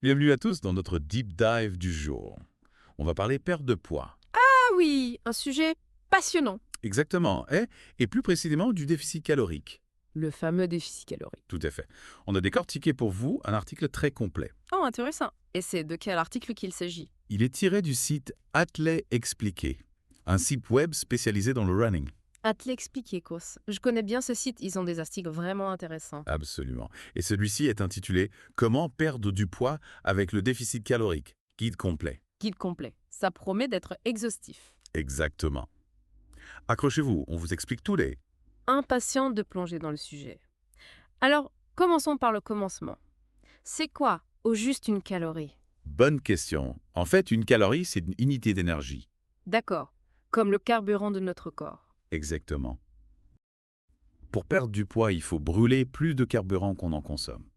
Bienvenue à tous dans notre deep dive du jour. On va parler perte de poids. Ah oui, un sujet passionnant. Exactement, et plus précisément du déficit calorique. Le fameux déficit calorique. Tout à fait. On a décortiqué pour vous un article très complet. Oh, intéressant. Et c'est de quel article qu'il s'agit? Il est tiré du site Athlé Expliqué, un site web spécialisé dans le running. À te l'expliquer, Kos. Je connais bien ce site, ils ont des articles vraiment intéressants. Absolument. Et celui-ci est intitulé Comment perdre du poids avec le déficit calorique. Guide complet. Guide complet. Ça promet d'être exhaustif. Exactement. Accrochez-vous, on vous explique tous les. Impatient de plonger dans le sujet. Alors, commençons par le commencement. C'est quoi, au juste, une calorie? Bonne question. En fait, une calorie, c'est une unité d'énergie. D'accord. Comme le carburant de notre corps. Exactement. Pour perdre du poids, il faut brûler plus de carburant qu'on en consomme.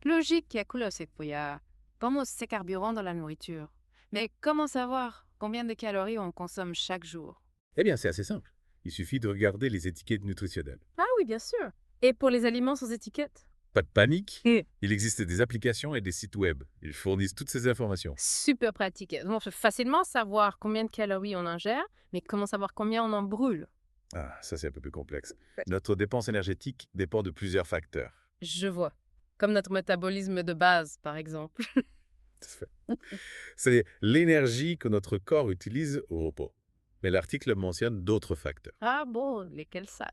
Logique, Yakulo, c'est qu'il y a vraiment ces carburants dans la nourriture. Mais comment savoir combien de calories on consomme chaque jour? Eh bien, c'est assez simple. Il suffit de regarder les étiquettes nutritionnelles. Ah oui, bien sûr. Et pour les aliments sans étiquette? Pas de panique, Et il existe des applications et des sites web. Ils fournissent toutes ces informations. super pratique. On peut facilement savoir combien de calories on ingère, mais comment savoir combien on en brûle? Ah, ça c'est un peu plus complexe. Notre dépense énergétique dépend de plusieurs facteurs. Je vois. Comme notre métabolisme de base, par exemple. Tout à fait. C'est l'énergie que notre corps utilise au repos. Mais l'article mentionne d'autres facteurs. Ah bon, lesquels ça?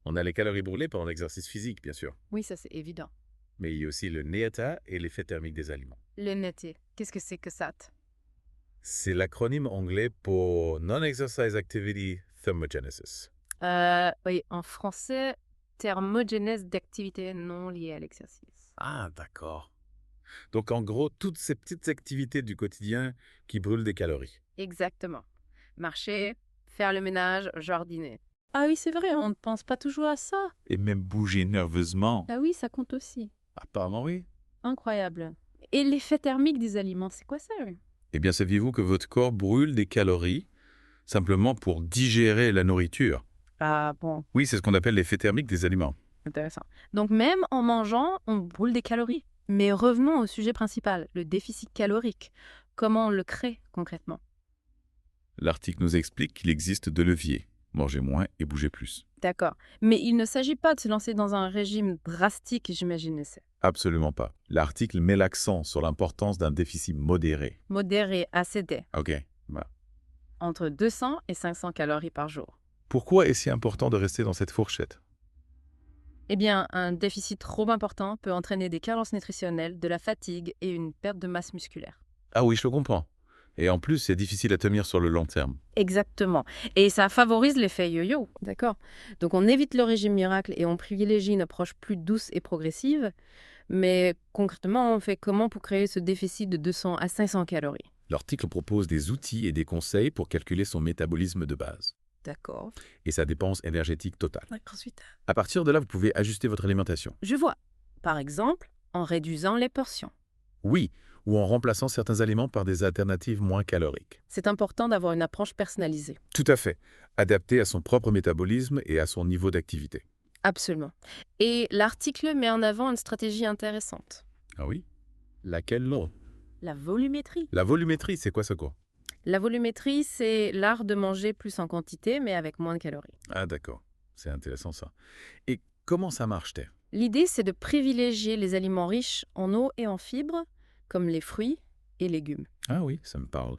On a les calories brûlées pendant l'exercice physique, bien sûr. Oui, ça c'est évident. Mais il y a aussi le NEATA et l'effet thermique des aliments. Le netté, qu'est-ce que c'est que ça? C'est l'acronyme anglais pour Non-Exercise Activity Thermogenesis. Oui, en français, thermogénèse d'activité non liée à l'exercice. Ah, d'accord. Donc en gros, toutes ces petites activités du quotidien qui brûlent des calories. Exactement. Marcher, faire le ménage, jardiner. Ah oui, c'est vrai, on ne pense pas toujours à ça. Et même bouger nerveusement. Ah oui, ça compte aussi. Apparemment oui. Incroyable. Et l'effet thermique des aliments, c'est quoi ça? Oui. Eh bien, saviez-vous que votre corps brûle des calories simplement pour digérer la nourriture? Ah bon, Oui, c'est ce qu'on appelle l'effet thermique des aliments. intéressant. Donc même en mangeant, on brûle des calories. Mais revenons au sujet principal, le déficit calorique. Comment on le crée concrètement? L'article nous explique qu'il existe deux leviers. Manger moins et bouger plus. D'accord. Mais il ne s'agit pas de se lancer dans un régime drastique, j'imagine. C'est Absolument pas. L'article met l'accent sur l'importance d'un déficit modéré. modéré, ACD, Ok. Voilà. entre 200 et 500 calories par jour. Pourquoi est-ce si important de rester dans cette fourchette? Eh bien, un déficit trop important peut entraîner des carences nutritionnelles, de la fatigue et une perte de masse musculaire. Ah oui, je le comprends. Et en plus, c'est difficile à tenir sur le long terme. Exactement. Et ça favorise l'effet yo-yo, d'accord? Donc on évite le régime miracle et on privilégie une approche plus douce et progressive. Mais concrètement, on fait comment pour créer ce déficit de 200 à 500 calories? L'article propose des outils et des conseils pour calculer son métabolisme de base D'accord. et sa dépense énergétique totale. Ensuite, À partir de là, vous pouvez ajuster votre alimentation. je vois. Par exemple, en réduisant les portions. Oui, ou en remplaçant certains aliments par des alternatives moins caloriques. C'est important d'avoir une approche personnalisée. Tout à fait, adaptée à son propre métabolisme et à son niveau d'activité. Absolument. Et l'article met en avant une stratégie intéressante. Ah oui? Laquelle non? La volumétrie. La volumétrie, c'est quoi ça quoi? La volumétrie, c'est l'art de manger plus en quantité, mais avec moins de calories. Ah d'accord, c'est intéressant ça. Et comment ça marche, Terre? L'idée, c'est de privilégier les aliments riches en eau et en fibres, comme les fruits et légumes. Ah oui, ça me parle.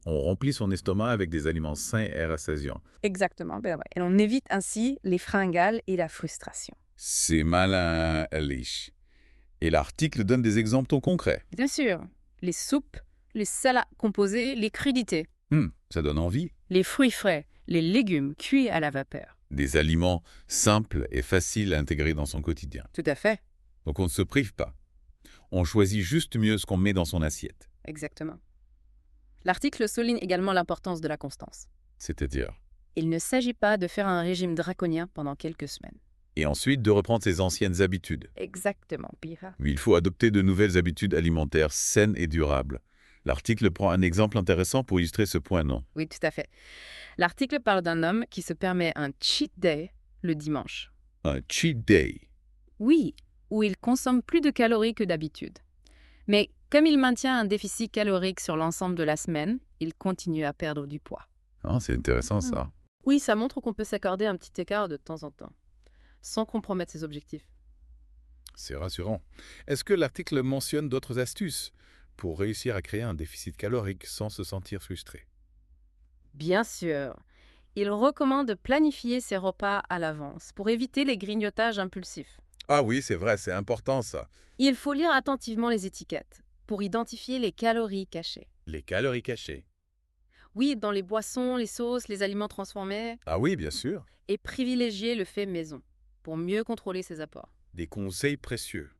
On remplit son estomac avec des aliments sains et rassasiants. Exactement, ben ouais. Et on évite ainsi les fringales et la frustration. C'est malin, Alice. Et l'article donne des exemples concrets. Bien sûr, les soupes, les salades composées, les crudités, Ça donne envie. les fruits frais, les légumes cuits à la vapeur. Des aliments simples et faciles à intégrer dans son quotidien. Tout à fait, Donc on ne se prive pas. On choisit juste mieux ce qu'on met dans son assiette. exactement. L'article souligne également l'importance de la constance. C'est-à-dire. Il ne s'agit pas de faire un régime draconien pendant quelques semaines. Et ensuite de reprendre ses anciennes habitudes. Exactement, Pira. Mais il faut adopter de nouvelles habitudes alimentaires saines et durables. L'article prend un exemple intéressant pour illustrer ce point, non? Oui, tout à fait. L'article parle d'un homme qui se permet un cheat day le dimanche. Un cheat day. Oui, où il consomme plus de calories que d'habitude. Mais Comme il maintient un déficit calorique sur l'ensemble de la semaine, il continue à perdre du poids. Ah, c'est intéressant ça. Oui, ça montre qu'on peut s'accorder un petit écart de temps en temps, sans compromettre ses objectifs. C'est rassurant. Est-ce que l'article mentionne d'autres astuces pour réussir à créer un déficit calorique sans se sentir frustré? Bien sûr, il recommande de planifier ses repas à l'avance pour éviter les grignotages impulsifs. Ah oui, c'est vrai, c'est important ça. Il faut lire attentivement les étiquettes pour identifier les calories cachées. Les calories cachées. Oui, dans les boissons, les sauces, les aliments transformés, Ah oui, bien sûr. et privilégier le fait maison pour mieux contrôler ses apports. Des conseils précieux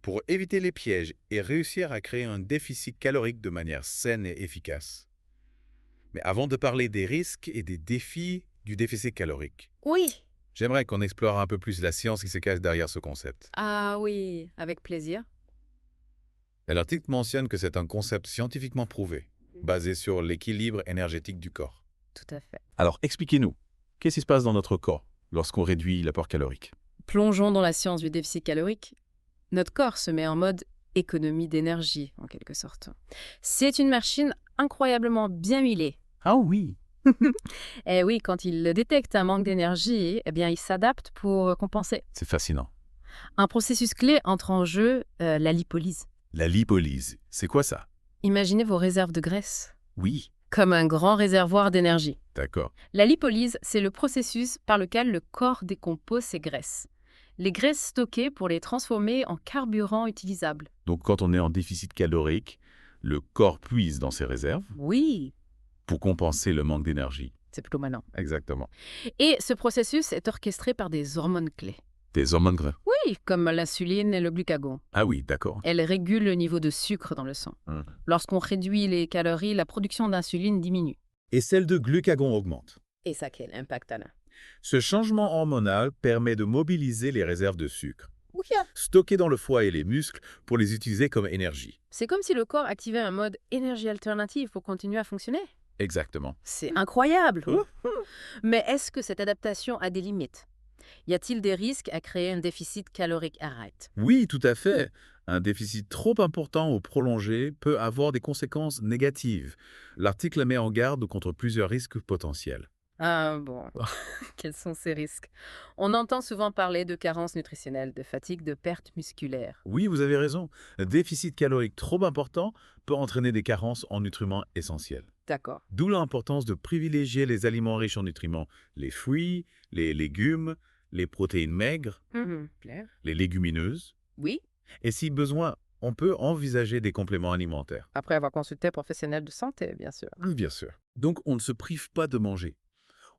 pour éviter les pièges et réussir à créer un déficit calorique de manière saine et efficace. Mais avant de parler des risques et des défis du déficit calorique, Oui. j'aimerais qu'on explore un peu plus la science qui se cache derrière ce concept. Ah oui, avec plaisir. L'article mentionne que c'est un concept scientifiquement prouvé, basé sur l'équilibre énergétique du corps. Tout à fait. Alors, expliquez-nous, qu'est-ce qui se passe dans notre corps lorsqu'on réduit l'apport calorique? Plongeons dans la science du déficit calorique. Notre corps se met en mode économie d'énergie, en quelque sorte. C'est une machine incroyablement bien huilée. Ah oui. Et oui, quand il détecte un manque d'énergie, eh bien, il s'adapte pour compenser. C'est fascinant. Un processus clé entre en jeu, la lipolyse. La lipolyse, c'est quoi ça? Imaginez vos réserves de graisse Oui. comme un grand réservoir d'énergie. D'accord. La lipolyse, c'est le processus par lequel le corps décompose ses graisses. Les graisses stockées pour les transformer en carburant utilisable. Donc quand on est en déficit calorique, le corps puise dans ses réserves Oui, pour compenser le manque d'énergie. c'est plutôt malin. Exactement. Et ce processus est orchestré par des hormones clés. Des hormones gras. Oui, comme l'insuline et le glucagon. Ah oui, d'accord. Elles régulent le niveau de sucre dans le sang. Lorsqu'on réduit les calories, la production d'insuline diminue. Et celle de glucagon augmente. Et ça, quel impact, Alain? Ce changement hormonal permet de mobiliser les réserves de sucre, Oui. stockées dans le foie et les muscles, pour les utiliser comme énergie. C'est comme si le corps activait un mode énergie alternative pour continuer à fonctionner. Exactement. C'est incroyable. Mais est-ce que cette adaptation a des limites? Y a-t-il des risques à créer un déficit calorique arrête? Oui, tout à fait. Un déficit trop important ou prolongé peut avoir des conséquences négatives. L'article met en garde contre plusieurs risques potentiels. Ah bon, quels sont ces risques? On entend souvent parler de carence nutritionnelle, de fatigue, de perte musculaire. Oui, vous avez raison. Un déficit calorique trop important peut entraîner des carences en nutriments essentiels. D'accord. D'où l'importance de privilégier les aliments riches en nutriments, les fruits, les légumes, les protéines maigres, Claire? les légumineuses. Oui, Et si besoin, on peut envisager des compléments alimentaires. après avoir consulté un professionnel de santé, bien sûr. Bien sûr. Donc on ne se prive pas de manger.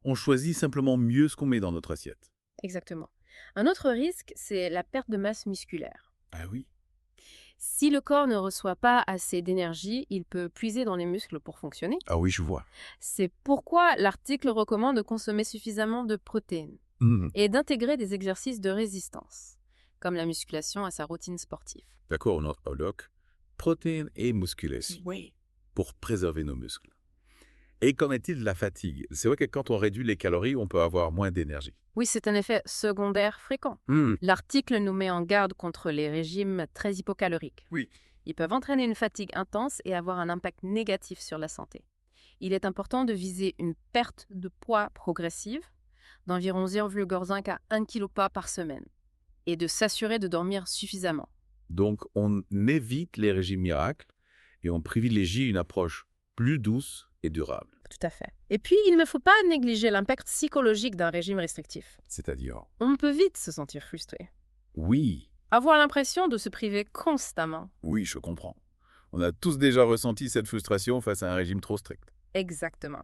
On choisit simplement mieux ce qu'on met dans notre assiette. Exactement. Un autre risque, c'est la perte de masse musculaire. Ah oui. Si le corps ne reçoit pas assez d'énergie, il peut puiser dans les muscles pour fonctionner. Ah oui, je vois. C'est pourquoi l'article recommande de consommer suffisamment de protéines et d'intégrer des exercices de résistance, comme la musculation à sa routine sportive. D'accord, notre holoc. Protéines et musculation. Oui. Pour préserver nos muscles. Et qu'en est-il de la fatigue? C'est vrai que quand on réduit les calories, on peut avoir moins d'énergie. Oui, c'est un effet secondaire fréquent. L'article nous met en garde contre les régimes très hypocaloriques. Oui. Ils peuvent entraîner une fatigue intense et avoir un impact négatif sur la santé. Il est important de viser une perte de poids progressive d'environ 0,5 à 1 kg par semaine et de s'assurer de dormir suffisamment. Donc on évite les régimes miracles et on privilégie une approche plus douce et durable. Tout à fait. Et puis, il ne faut pas négliger l'impact psychologique d'un régime restrictif. C'est-à-dire? On peut vite se sentir frustré. Oui. Avoir l'impression de se priver constamment. Oui, je comprends. On a tous déjà ressenti cette frustration face à un régime trop strict. Exactement.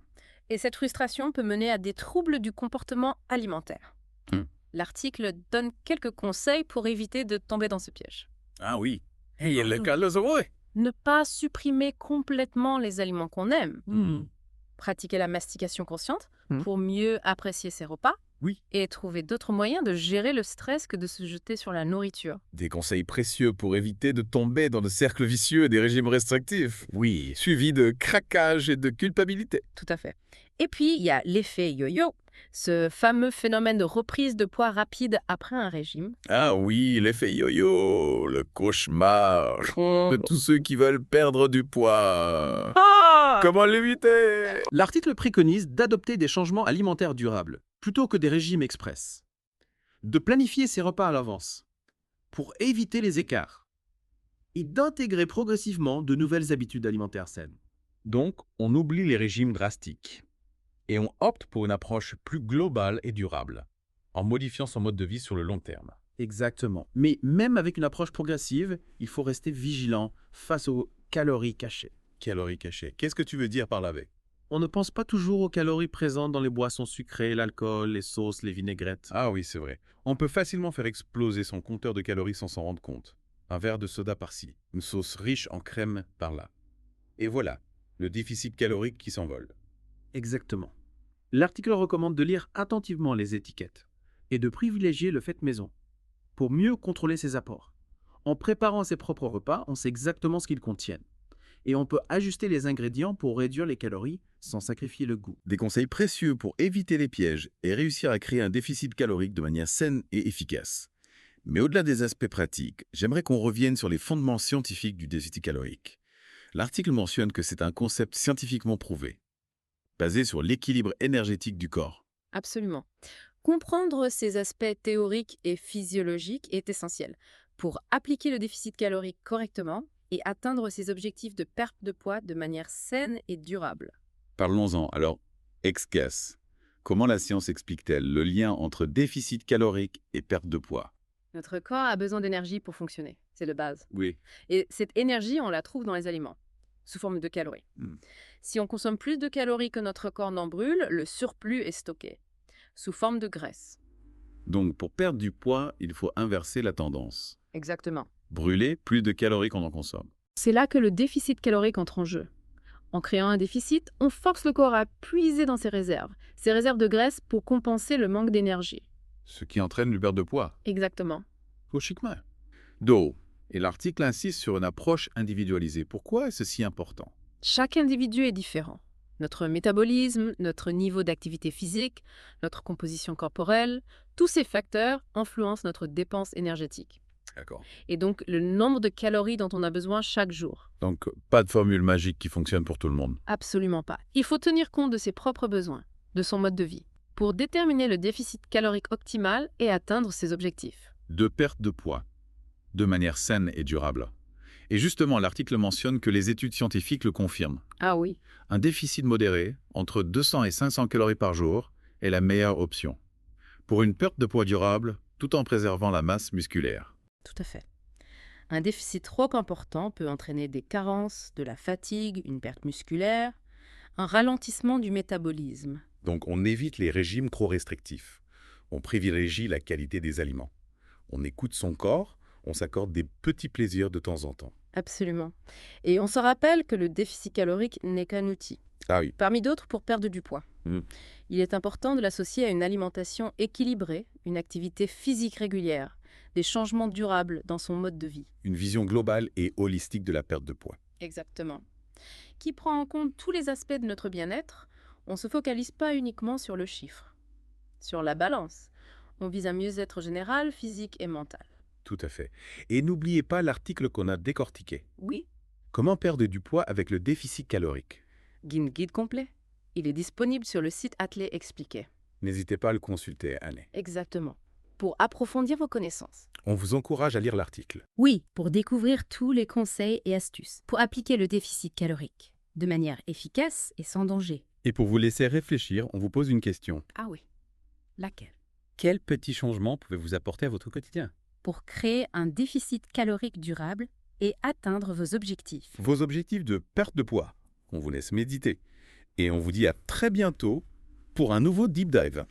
Et cette frustration peut mener à des troubles du comportement alimentaire. L'article donne quelques conseils pour éviter de tomber dans ce piège. Ah oui. Et le cas le saurait. Ne pas supprimer complètement les aliments qu'on aime. Pratiquer la mastication consciente pour mieux apprécier ses repas. Oui. Et trouver d'autres moyens de gérer le stress que de se jeter sur la nourriture. Des conseils précieux pour éviter de tomber dans le cercle vicieux des régimes restrictifs. Oui. Suivi de craquage et de culpabilité. Tout à fait. Et puis, il y a l'effet yo-yo. Ce fameux phénomène de reprise de poids rapide après un régime. Ah oui, l'effet yo-yo, le cauchemar de tous ceux qui veulent perdre du poids. Comment l'éviter? L'article préconise d'adopter des changements alimentaires durables, plutôt que des régimes express. De planifier ses repas à l'avance, pour éviter les écarts. Et d'intégrer progressivement de nouvelles habitudes alimentaires saines. Donc, on oublie les régimes drastiques et on opte pour une approche plus globale et durable, en modifiant son mode de vie sur le long terme. Exactement. Mais même avec une approche progressive, il faut rester vigilant face aux calories cachées. Calories cachées. Qu'est-ce que tu veux dire par là avec? On ne pense pas toujours aux calories présentes dans les boissons sucrées, l'alcool, les sauces, les vinaigrettes. Ah oui, c'est vrai. On peut facilement faire exploser son compteur de calories sans s'en rendre compte. Un verre de soda par-ci, une sauce riche en crème par-là. Et voilà, le déficit calorique qui s'envole. Exactement. L'article recommande de lire attentivement les étiquettes et de privilégier le fait maison pour mieux contrôler ses apports. En préparant ses propres repas, on sait exactement ce qu'ils contiennent. Et on peut ajuster les ingrédients pour réduire les calories sans sacrifier le goût. Des conseils précieux pour éviter les pièges et réussir à créer un déficit calorique de manière saine et efficace. Mais au-delà des aspects pratiques, j'aimerais qu'on revienne sur les fondements scientifiques du déficit calorique. L'article mentionne que c'est un concept scientifiquement prouvé, basé sur l'équilibre énergétique du corps. Absolument. Comprendre ces aspects théoriques et physiologiques est essentiel pour appliquer le déficit calorique correctement et atteindre ses objectifs de perte de poids de manière saine et durable. Parlons-en. Alors, ex-gas, comment la science explique-t-elle le lien entre déficit calorique et perte de poids? Notre corps a besoin d'énergie pour fonctionner, c'est de base. Oui. Et cette énergie, on la trouve dans les aliments, sous forme de calories. Si on consomme plus de calories que notre corps n'en brûle, le surplus est stocké, sous forme de graisse. Donc, pour perdre du poids, il faut inverser la tendance. Exactement. Brûler plus de calories qu'on en consomme. C'est là que le déficit calorique entre en jeu. En créant un déficit, on force le corps à puiser dans ses réserves de graisse pour compenser le manque d'énergie. Ce qui entraîne une perte de poids. Exactement. Logiquement. Do. Et l'article insiste sur une approche individualisée. Pourquoi est-ce si important? Chaque individu est différent. Notre métabolisme, notre niveau d'activité physique, notre composition corporelle, tous ces facteurs influencent notre dépense énergétique. D'accord. Et donc le nombre de calories dont on a besoin chaque jour. Donc, pas de formule magique qui fonctionne pour tout le monde. Absolument pas. Il faut tenir compte de ses propres besoins, de son mode de vie, pour déterminer le déficit calorique optimal et atteindre ses objectifs. De perte de poids, de manière saine et durable. Et justement, l'article mentionne que les études scientifiques le confirment. Ah oui. Un déficit modéré, entre 200 et 500 calories par jour, est la meilleure option. Pour une perte de poids durable, tout en préservant la masse musculaire. Tout à fait. Un déficit trop important peut entraîner des carences, de la fatigue, une perte musculaire, un ralentissement du métabolisme. Donc on évite les régimes trop restrictifs. On privilégie la qualité des aliments. On écoute son corps, on s'accorde des petits plaisirs de temps en temps. Absolument. Et on se rappelle que le déficit calorique n'est qu'un outil, Ah oui. parmi d'autres pour perdre du poids. Mm. Il est important de l'associer à une alimentation équilibrée, une activité physique régulière, des changements durables dans son mode de vie. Une vision globale et holistique de la perte de poids. Exactement. Qui prend en compte tous les aspects de notre bien-être. On ne se focalise pas uniquement sur le chiffre, sur la balance. On vise un mieux-être général, physique et mental. Tout à fait. Et n'oubliez pas l'article qu'on a décortiqué. Oui. Comment perdre du poids avec le déficit calorique? Guide complet. Il est disponible sur le site Athlé Expliqué. N'hésitez pas à le consulter, Anne. Exactement. Pour approfondir vos connaissances. On vous encourage à lire l'article. Oui, pour découvrir tous les conseils et astuces pour appliquer le déficit calorique de manière efficace et sans danger. Et pour vous laisser réfléchir, on vous pose une question. Ah oui. Laquelle? Quels petits changements pouvez-vous apporter à votre quotidien? Pour créer un déficit calorique durable et atteindre vos objectifs. Vos objectifs de perte de poids. On vous laisse méditer. Et on vous dit à très bientôt pour un nouveau Deep Dive.